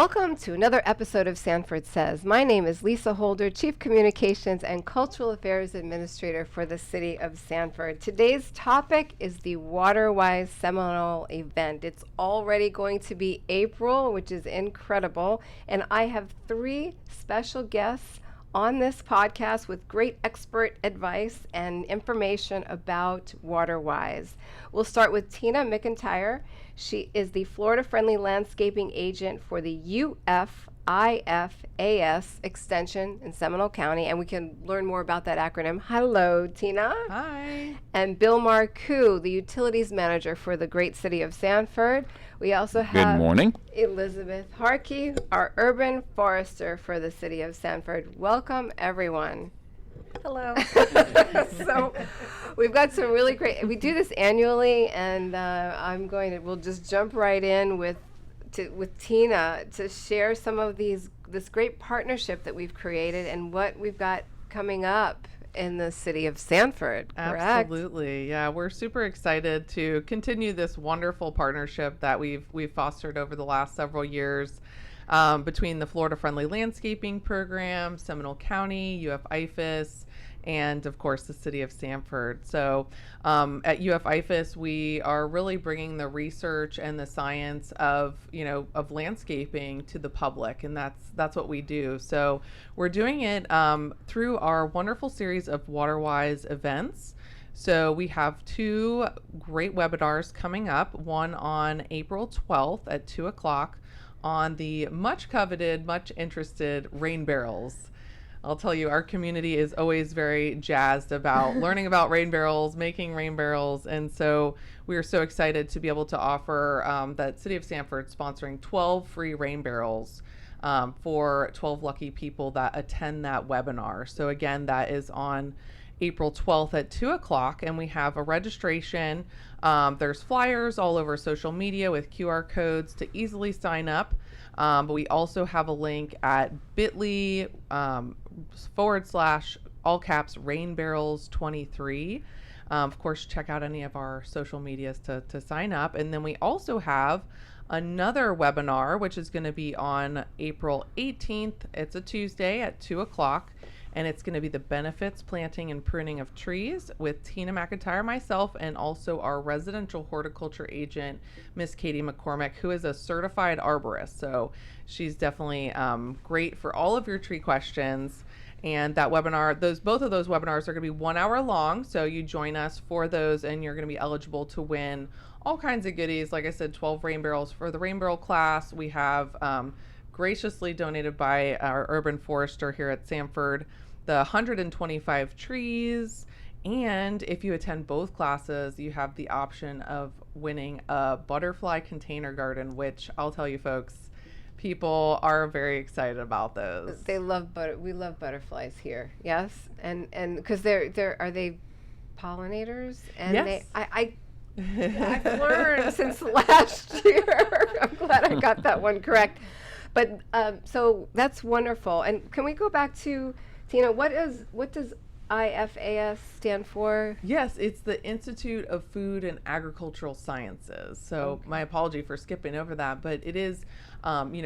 Welcome to another episode of Sanford Says. My name is Lisa Holder, Chief Communications and Cultural Affairs Administrator for the City of Sanford. Today's topic is the WaterWise Seminole event. It's already going to be April, which is incredible, and I have three special guests on this podcast with great expert advice and information about WaterWise. We'll start with Tina McIntyre. She is the Florida Friendly Landscaping Agent for the IFAS extension in Seminole County, and we can learn more about that acronym. Hello, Tina. Hi. And Bill Marcoux, the Utilities Manager for the great city of Sanford. We also have Good morning. Elizabeth Harkey, our Urban Forester for the city of Sanford. Welcome, everyone. Hello. So we've got some really great, we do this annually, and we'll just jump right in with Tina to share some of this great partnership that we've created and what we've got coming up in the city of Sanford, correct? Absolutely. Yeah, we're super excited to continue this wonderful partnership that we've fostered over the last several years between the Florida Friendly Landscaping Program, Seminole County, IFAS, and of course the city of Sanford. So at IFAS, we are really bringing the research and the science of landscaping to the public, and that's what we do. So we're doing it through our wonderful series of WaterWise events. So we have two great webinars coming up, one on April 12th at 2 o'clock on the much coveted, much interested rain barrels. I'll tell you, our community is always very jazzed about learning about rain barrels, making rain barrels. And so we are so excited to be able to offer that City of Sanford sponsoring 12 free rain barrels for 12 lucky people that attend that webinar. So again, that is on April 12th at 2 o'clock, and we have a registration. There's flyers all over social media with QR codes to easily sign up. But we also have a link at bit.ly / all caps rain barrels 23. Of course, check out any of our social medias to sign up. And then we also have another webinar, which is going to be on April 18th. It's a Tuesday at 2 o'clock. And it's going to be the benefits, planting, and pruning of trees with Tina McIntyre, myself, and also our residential horticulture agent, Miss Katie McCormick, who is a certified arborist. So she's definitely great for all of your tree questions. And that webinar, both of those webinars are going to be 1 hour long. So you join us for those, and you're going to be eligible to win all kinds of goodies. Like I said, 12 rain barrels for the rain barrel class. We have graciously donated by our urban forester here at Sanford the 125 trees, and if you attend both classes, you have the option of winning a butterfly container garden, which I'll tell you folks, people are very excited about those. They love we love butterflies here, yes, and because are they pollinators? And yes. I've learned since last year. I'm glad I got that one correct. But so that's wonderful. And can we go back to Tina? What does IFAS stand for? Yes, it's the Institute of Food and Agricultural Sciences. So okay. My apology for skipping over that, but it is,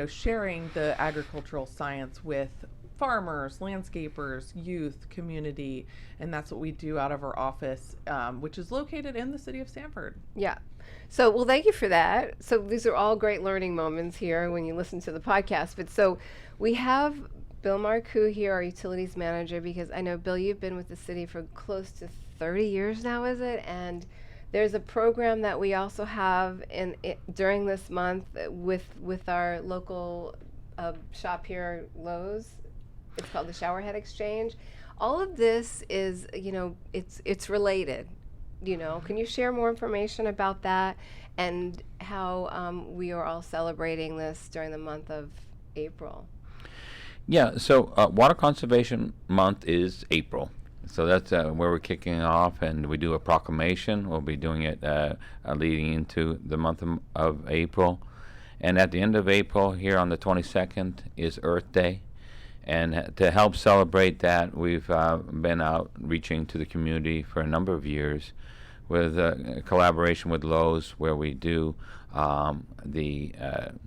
sharing the agricultural science with farmers, landscapers, youth, community, and that's what we do out of our office, which is located in the city of Sanford. Yeah. So, well, thank you for that. So these are all great learning moments here when you listen to the podcast. But so we have Bill Marcoux here, our utilities manager, because I know, Bill, you've been with the city for close to 30 years now, is it? And there's a program that we also have during this month with our local shop here, Lowe's. It's called the Showerhead Exchange. All of this is, it's related. Can you share more information about that and how we are all celebrating this during the month of April? Yeah, so Water Conservation Month is April. So that's where we're kicking off, and we do a proclamation. We'll be doing it leading into the month of April. And at the end of April, here on the 22nd, is Earth Day. And to help celebrate that, we've been out reaching to the community for a number of years with collaboration with Lowe's, where we do the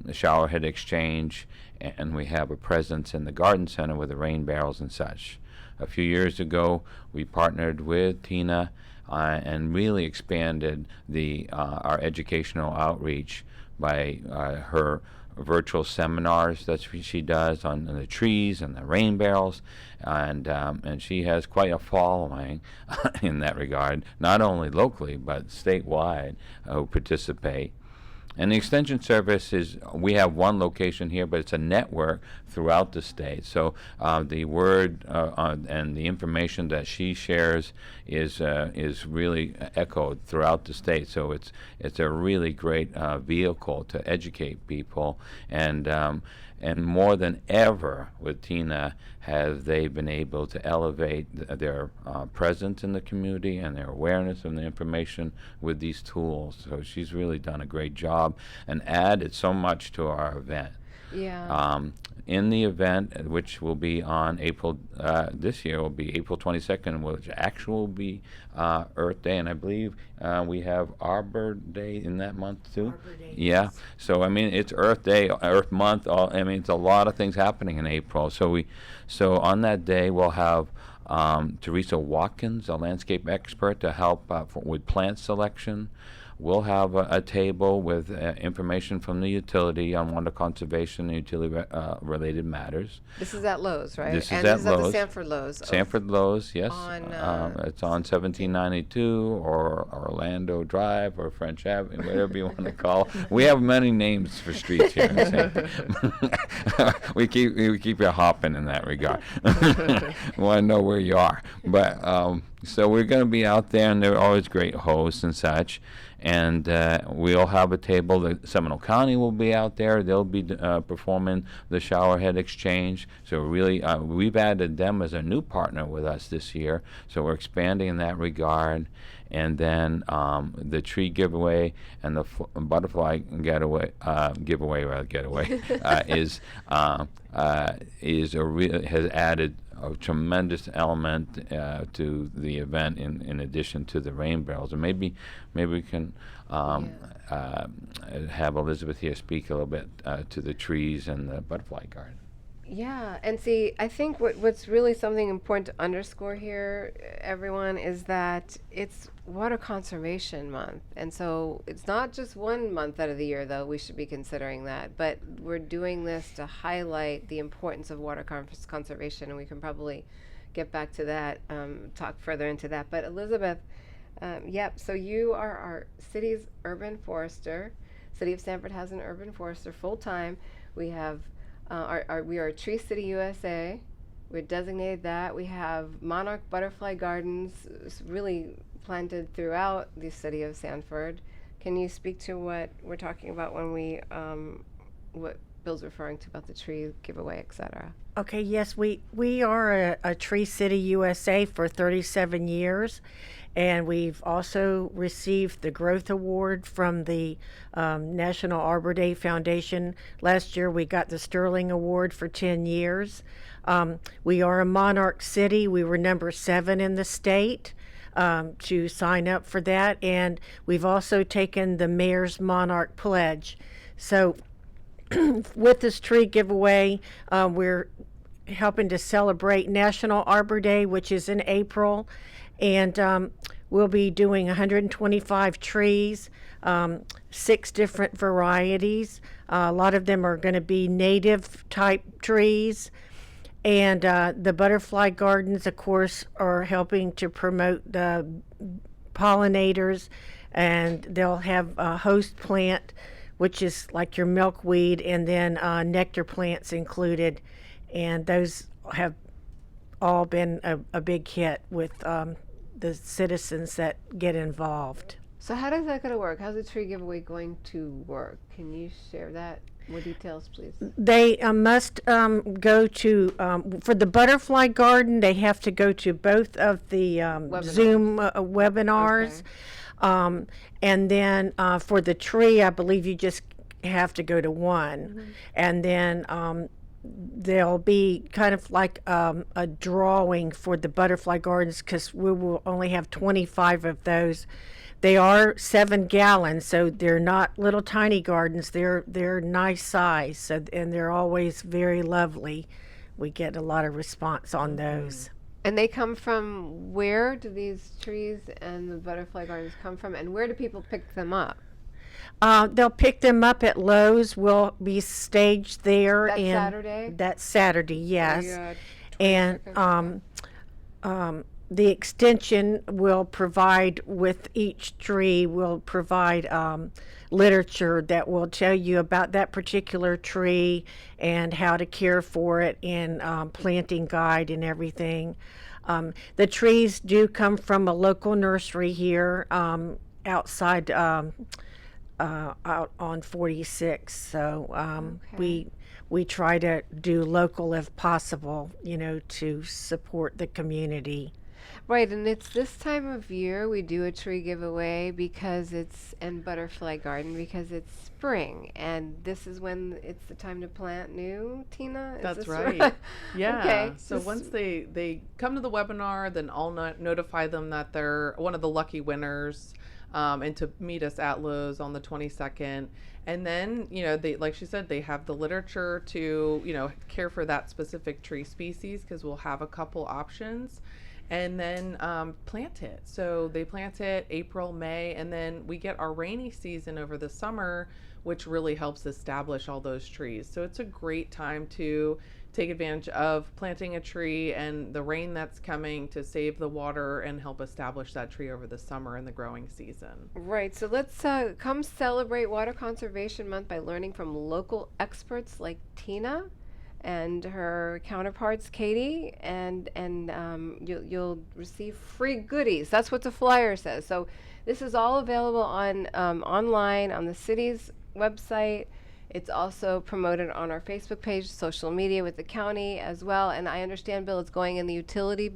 showerhead exchange, and we have a presence in the garden center with the rain barrels and such. A few years ago, we partnered with Tina and really expanded our educational outreach by her virtual seminars that she does on the trees and the rain barrels, and she has quite a following in that regard, not only locally but statewide, who participate. And the extension service we have one location here, but it's a network throughout the state. So the word and the information that she shares is really echoed throughout the state. So it's a really great vehicle to educate people, and more than ever with Tina have they been able to elevate their presence in the community and their awareness and the information with these tools. So she's really done a great job and added so much to our event. Yeah. In the event, which will be on April, this year will be April 22nd, which actually will be Earth Day, and I believe we have Arbor Day in that month too. Arbor Day, Yeah. yes. So I mean, it's Earth Day, Earth Month. It's a lot of things happening in April. So on that day we'll have Teresa Watkins, a landscape expert, to help with plant selection. We'll have a table with information from the utility on water conservation and utility-related matters. This is at Lowe's, right? This is and at this is at the Lowe's. Sanford Lowe's. Sanford Lowe's, yes. It's on 1792 or Orlando Drive or French Avenue, whatever you want to call it. We have many names for streets here in Sanford. we keep you hopping in that regard. We want to know where you are. But so we're going to be out there, and they're always great hosts and such. And we'll have a table. The Seminole County will be out there. They'll be performing the showerhead exchange. So really, we've added them as a new partner with us this year. So we're expanding in that regard. And then the tree giveaway and the butterfly getaway has added a tremendous element to the event in addition to the rain barrels. And maybe we can have Elizabeth here speak a little bit to the trees and the butterfly garden. Yeah, and see, I think what's really something important to underscore here, everyone, is that it's Water Conservation Month. And so it's not just one month out of the year, though we should be considering that, but we're doing this to highlight the importance of water conservation, and we can probably get back to that, talk further into that. But Elizabeth, so you are our city's urban forester. City of Sanford has an urban forester full-time. We have we are Tree City USA. We're designated that. We have monarch butterfly gardens really planted throughout the city of Sanford. Can you speak to what we're talking about when what Bill's referring to about the tree giveaway, et cetera? Okay, yes, we are a Tree City USA for 37 years, and we've also received the Growth Award from the National Arbor Day Foundation. Last year we got the Sterling Award for 10 years. We are a monarch city. We were number 7 in the state to sign up for that, and we've also taken the Mayor's Monarch Pledge. So with this tree giveaway, we're helping to celebrate National Arbor Day, which is in April, and we'll be doing 125 trees, 6 different varieties. A lot of them are going to be native type trees, and the butterfly gardens, of course, are helping to promote the pollinators, and they'll have a host plant, which is like your milkweed, and then nectar plants included. And those have all been a big hit with the citizens that get involved. So how does that going to work? How's the tree giveaway going to work? Can you share that? More details, please. They must go to, for the butterfly garden, they have to go to both of the Zoom webinars. Okay. And then for the tree, I believe you just have to go to one. Mm-hmm. And then there'll be kind of like a drawing for the butterfly gardens, because we will only have 25 of those They are 7 gallons, so they're not little tiny gardens. They're nice size, so and they're always very lovely. We get a lot of response on those. And they come from where do these trees and the butterfly gardens come from, and where do people pick them up? They'll pick them up at Lowe's. We'll be staged there. That and Saturday? That Saturday, yes. Yeah, And 22nd. the extension will provide, with each tree, will provide literature that will tell you about that particular tree and how to care for it, and planting guide and everything. The trees do come from a local nursery here outside out on 46. So we try to do local if possible, to support the community. Right, and it's this time of year we do a tree giveaway and butterfly garden because it's spring, and this is when it's the time to plant new, Tina? Is That's this right. Yeah. Okay. So once they come to the webinar, then I'll notify them that they're one of the lucky winners, and to meet us at Lowe's on the 22nd. And then, they, like she said, they have the literature to, care for that specific tree species, because we'll have a couple options. And then plant it. So they plant it April, May, and then we get our rainy season over the summer, which really helps establish all those trees. So it's a great time to take advantage of planting a tree and the rain that's coming to save the water and help establish that tree over the summer and the growing season. Right, so let's come celebrate Water Conservation Month by learning from local experts like Tina and her counterparts, Katie, and you'll receive free goodies. That's what the flyer says. So this is all available on online on the city's website. It's also promoted on our Facebook page, social media with the county as well. And I understand, Bill, it's going in the utility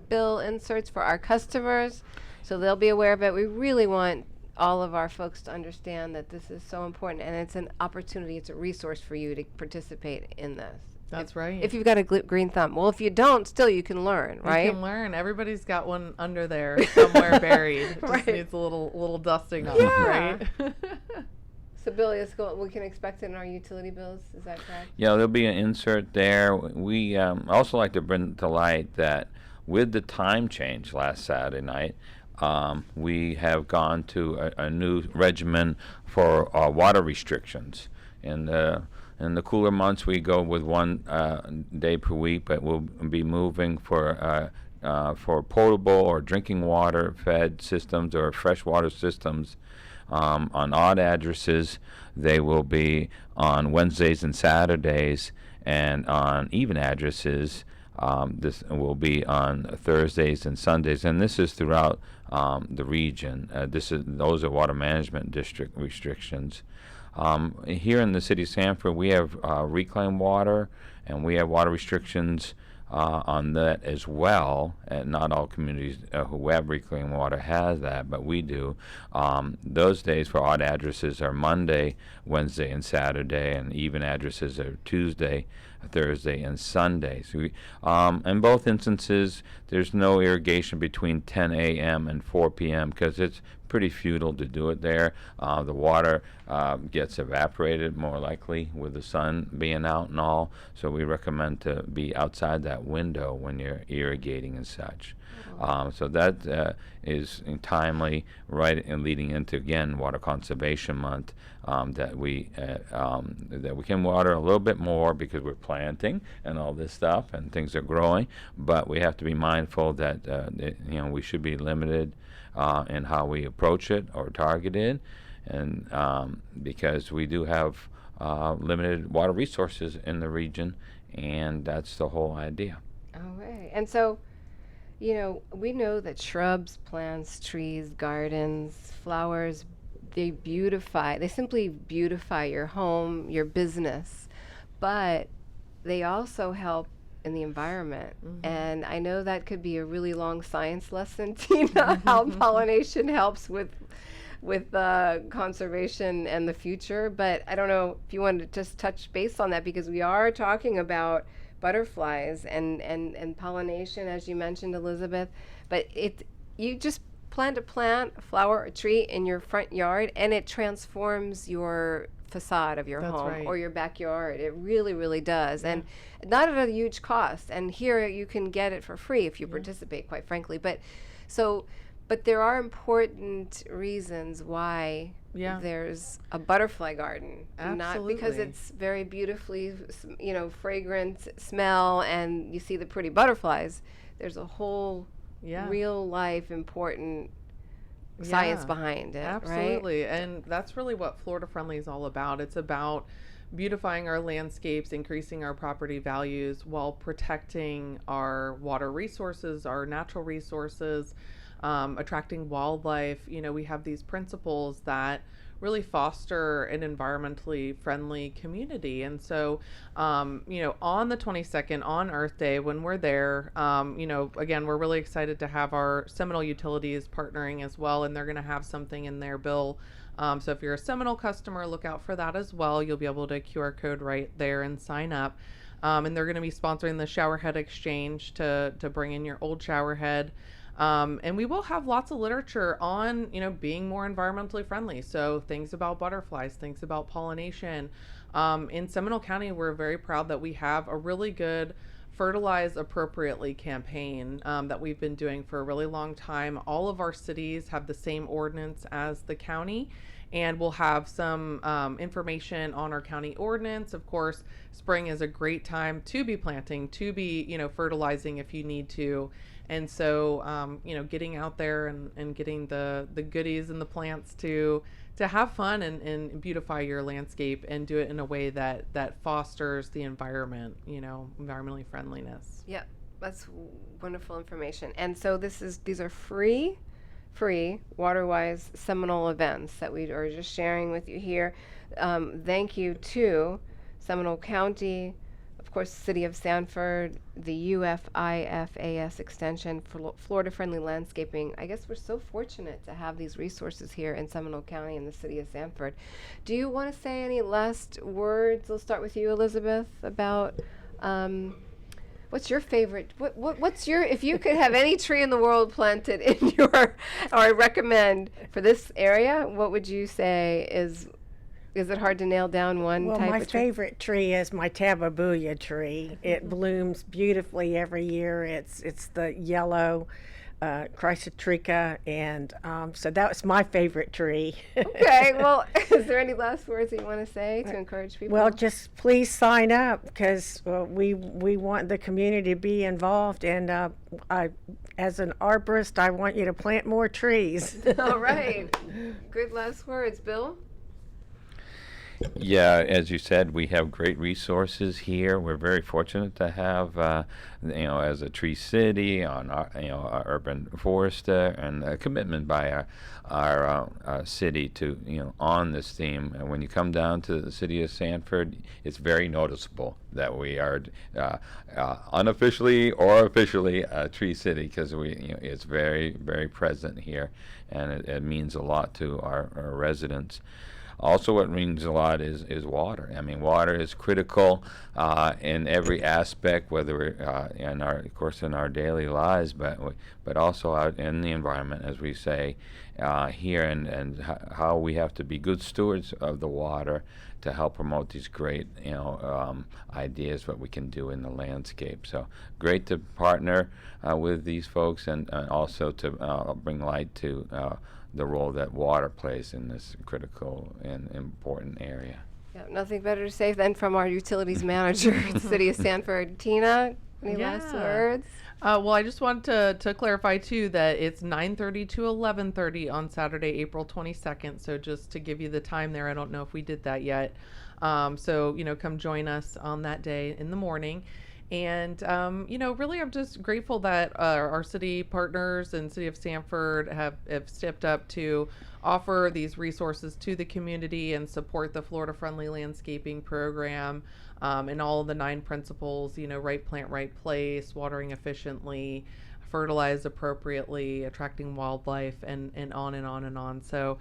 bill inserts for our customers, so they'll be aware of it. We really want all of our folks to understand that this is so important, and it's an opportunity, it's a resource for you to participate in this. That's right. If you've got a green thumb. Well, if you don't, still you can learn, right? You can learn. Everybody's got one under there somewhere buried. It just Right. needs a little dusting on Yeah. it, right? So, Billy, we can expect it in our utility bills. Is that correct? Yeah, there'll be an insert there. We also like to bring to light that with the time change last Saturday night, we have gone to a new regimen for water restrictions. In the cooler months, we go with 1 day per week, but we'll be moving for potable or drinking water fed systems or freshwater systems. On odd addresses, they will be on Wednesdays and Saturdays, and on even addresses, this will be on Thursdays and Sundays. And this is throughout the region. Those are water management district restrictions. Here in the city of Sanford, we have reclaimed water, and we have water restrictions on that as well. And not all communities who have reclaimed water has that, but we do. Those days for odd addresses are Monday, Wednesday, and Saturday, and even addresses are Tuesday, Thursday, and Sunday. So in both instances, there's no irrigation between 10 a.m. and 4 p.m. because it's pretty futile to do it there. The water gets evaporated more likely with the sun being out and all, so we recommend to be outside that window when you're irrigating and such. So that is timely, right, and leading into, again, Water Conservation Month, that we can water a little bit more because we're planting and all this stuff and things are growing, but we have to be mindful that we should be limited in how we approach it or target it, and because we do have limited water resources in the region, and that's the whole idea. All right. And so, we know that shrubs, plants, trees, gardens, flowers, they simply beautify your home, your business, but they also help in the environment. Mm-hmm. And I know that could be a really long science lesson, Tina, how pollination helps with conservation and the future. But I don't know if you wanted to just touch base on that, because we are talking about butterflies and pollination, as you mentioned, Elizabeth. But you just plant a flower or tree in your front yard, and it transforms your facade of your That's home right. or your backyard. It really, really does. And not at a huge cost. And here you can get it for free if you participate, quite frankly. But there are important reasons why there's a butterfly garden. Not because Absolutely. it's very beautifully, fragrant smell and you see the pretty butterflies. There's a whole real life important science behind it, right? Absolutely. And that's really what Florida Friendly is all about. It's about beautifying our landscapes, increasing our property values while protecting our water resources, our natural resources, attracting wildlife. We have these principles that really foster an environmentally friendly community. And so, on the 22nd, on Earth Day, when we're there, again, we're really excited to have our Seminole Utilities partnering as well, and they're going to have something in their bill. So if you're a Seminole customer, look out for that as well. You'll be able to QR code right there and sign up. And they're going to be sponsoring the showerhead exchange to bring in your old showerhead. And we will have lots of literature on, being more environmentally friendly. So things about butterflies, things about pollination. In Seminole County, we're very proud that we have a really good Fertilize Appropriately campaign that we've been doing for a really long time. All of our cities have the same ordinance as the county, and we'll have some information on our county ordinance. Of course, spring is a great time to be planting, to be, fertilizing if you need to. And so, getting out there and getting the goodies and the plants to have fun and beautify your landscape and do it in a way that fosters the environment, environmentally friendliness. Yep, that's wonderful information. And so these are free WaterWise Seminole events that we are just sharing with you here. Thank you to Seminole County, of course, the City of Sanford, the IFAS Extension, Florida Friendly Landscaping. I guess we're so fortunate to have these resources here in Seminole County and the City of Sanford. Do you want to say any last words? We'll start with you, Elizabeth, about what's your favorite? What's your, if you could have any tree in the world planted in your, or I recommend for this area, what would you say is it hard to nail down one Well, type my of tree? favorite tree is my tababuya tree. It blooms beautifully every year. It's the yellow chrysotricha, and so that was my favorite tree. Okay, well, is there any last words that you want to say to encourage people? Well, just please sign up because we want the community to be involved, and as an arborist, I want you to plant more trees. All right. Good last words, Bill? Yeah, as you said, we have great resources here. We're very fortunate to have, as a tree city, on our urban forester, and a commitment by our city to, on this theme. And when you come down to the city of Sanford, it's very noticeable that we are unofficially or officially a tree city, because it's very, very present here, and it means a lot to our residents. Also, what means a lot is water. I mean, water is critical in every aspect, whether we're in our daily lives, but also out in the environment, as we say here, and how we have to be good stewards of the water to help promote these great, ideas what we can do in the landscape. So great to partner with these folks, and also to bring light to the role that water plays in this critical and important area. Yeah, nothing better to say than from our utilities manager at the City of Sanford. Tina, any last words? Well, I just want to clarify, too, that it's 9:30 to 11:30 on Saturday, April 22nd. So just to give you the time there, I don't know if we did that yet. So, come join us on that day in the morning. And, really, I'm just grateful that our city partners and City of Sanford have stepped up to offer these resources to the community and support the Florida Friendly Landscaping Program and all of the 9 principles, right plant, right place, watering efficiently, fertilize appropriately, attracting wildlife, and on and on and on. So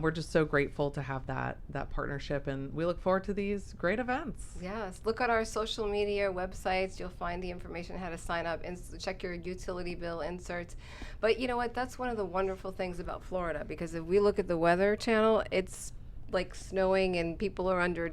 we're just so grateful to have that partnership, and we look forward to these great events. Yes, look at our social media websites. You'll find the information how to sign up and check your utility bill inserts. But you know what? That's one of the wonderful things about Florida, because if we look at the Weather Channel, it's like snowing and people are under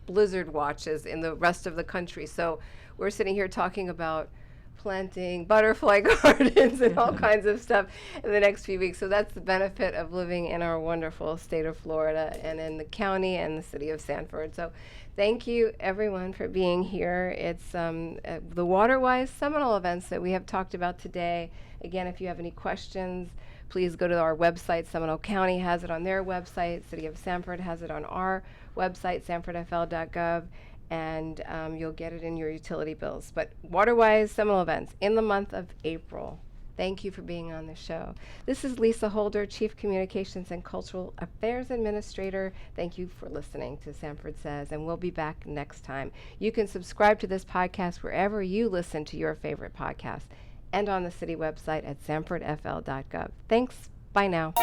blizzard watches in the rest of the country. So we're sitting here talking about planting butterfly gardens and all kinds of stuff in the next few weeks. So that's the benefit of living in our wonderful state of Florida and in the county and the city of Sanford. So thank you everyone for being here. It's the WaterWise Seminole events that we have talked about today. Again, if you have any questions, please go to our website. Seminole County has it on their website. City of Sanford has it on our website, sanfordfl.gov. And you'll get it in your utility bills. But WaterWise Seminole events in the month of April. Thank you for being on the show. This is Lisa Holder, Chief Communications and Cultural Affairs Administrator. Thank you for listening to Sanford Says, and we'll be back next time. You can subscribe to this podcast wherever you listen to your favorite podcasts and on the city website at sanfordfl.gov. Thanks. Bye now.